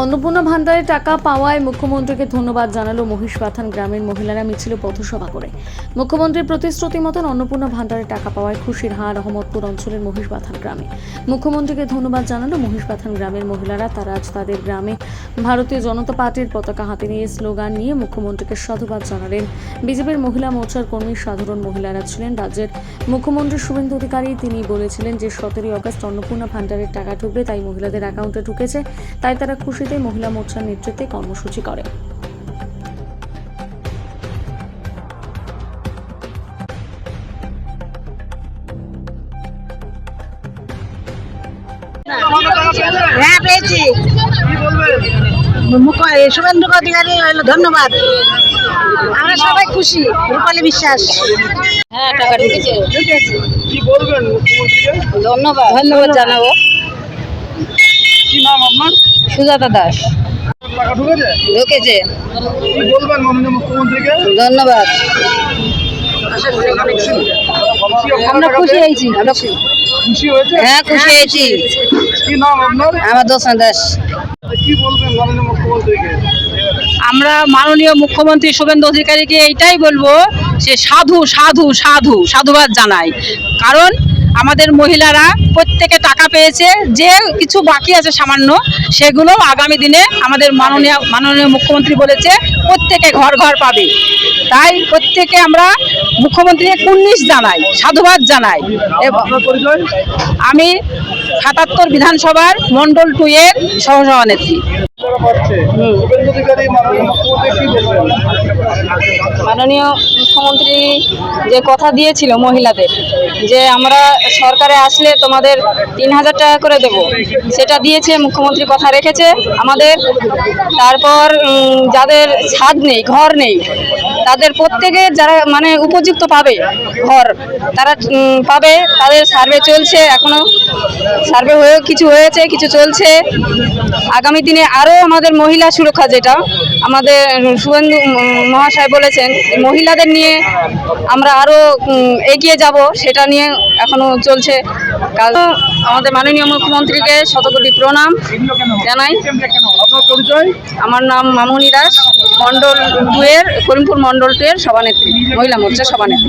অন্নপূর্ণা ভান্ডারে টাকা পাওয়ায় মুখ্যমন্ত্রীকে ধন্যবাদ জানালো মহিষপাথান গ্রামের মহিলারা মিছিল পথসভা করে। মুখ্যমন্ত্রীর প্রতিশ্রুতি মতন অন্নপূর্ণা ভান্ডারে টাকা পাওয়ায় খুশির হার রহমতপুর অঞ্চলের মহিষপাথান গ্রামে। মুখ্যমন্ত্রীকে ধন্যবাদ জানালো মহিষপাথান গ্রামের মহিলারা। তারা আজ তাদের গ্রামে ভারতীয় জনতা পার্টির পতাকা হাতে নিয়ে স্লোগান নিয়ে মুখ্যমন্ত্রীকে সাধুবাদ জানালেন। বিজেপির মহিলা মোর্চার কর্মী সাধারণ মহিলারা ছিলেন। রাজ্যের মুখ্যমন্ত্রী শুভেন্দু অধিকারী তিনি বলেছিলেন যে 17 আগস্ট অন্নপূর্ণা ভান্ডারের টাকা ঢুকবে, তাই মহিলাদের অ্যাকাউন্টে ঢুকেছে, তাই তারা খুশিতে মহিলা মোর্চার নেতৃত্বে কর্মসূচি করে। হ্যাঁ পেয়েছি। শুভেন্দু অধিকারী হলো ধন্যবাদ। আমরা সবাই খুশি। রূপালী বিশ্বাস। হ্যাঁ, টাকা ঢুকেছে। কি বলবেন মুখ্যমন্ত্রীকে? ধন্যবাদ জানাবো। কি নাম আপনার? সুজাতা দাস। টাকা ঢুকেছে? ঢুকেছে। কি বলবেন মাননীয় মুখ্যমন্ত্রীকে? ধন্যবাদ। আমরা খুশি হয়েছি। খুশি হয়েছে? হ্যাঁ, খুশি হয়েছি। কি নাম আপনার? আমার দোষা দাস। কি বলবেন মাননীয় মুখ্যমন্ত্রীকে? আমরা মাননীয় মুখ্যমন্ত্রী শুভেন্দু অধিকারীকে এইটাই বলবো, সে সাধু সাধু সাধু সাধুবাদ জানাই। কারণ আমাদের মহিলারা প্রত্যেকে টাকা পেয়েছে, যে কিছু বাকি আছে সামান্য, সেগুলো আগামী দিনে আমাদের মাননীয় মুখ্যমন্ত্রী বলেছে প্রত্যেকে ঘর ঘর পাবে। তাই প্রত্যেকে আমরা মুখ্যমন্ত্রীকে কুর্নিশ জানাই, সাধুবাদ জানাই। আপনার পরিচয়? আমি ৭৭ বিধানসভার মন্ডল 2 এর সহসভানেত্রী। শুভেন্দু অধিকারী মাননীয় মুখ্যমন্ত্রী কি বলবেন? মাননীয় মুখ্যমন্ত্রী যে কথা দিয়েছিল মহিলাদের, যে আমরা সরকারে আসলে তোমাদের ৩,০০০ টাকা করে দেব, সেটা দিয়েছে। মুখ্যমন্ত্রী কথা রেখেছে আমাদের। তারপর যাদের ছাদ নেই, ঘর নেই, তাদের প্রত্যেকে যারা মানে উপযুক্ত পাবে ঘর, তারা পাবে। তাদের সার্ভে চলছে, এখনো সার্ভে হয়েও কিছু হয়েছে, কিছু চলছে। আগামী দিনে আরও আমাদের মহিলা সুরক্ষা, যেটা আমাদের শুভেন্দু মহাশয় বলেছেন, মহিলাদের নিয়ে আমরা আরও এগিয়ে যাব, সেটা নিয়ে এখনো চলছে কাজ। আমাদের মাননীয় মুখ্যমন্ত্রীকে শতকোটি প্রণাম জানাই। আপনার পরিচয়? আমার নাম মামনি দাস, মন্ডল 2 এর করিমপুর মন্ডল 2 এর সভানেত্রী, মহিলা মোর্চার সভানেত্রী।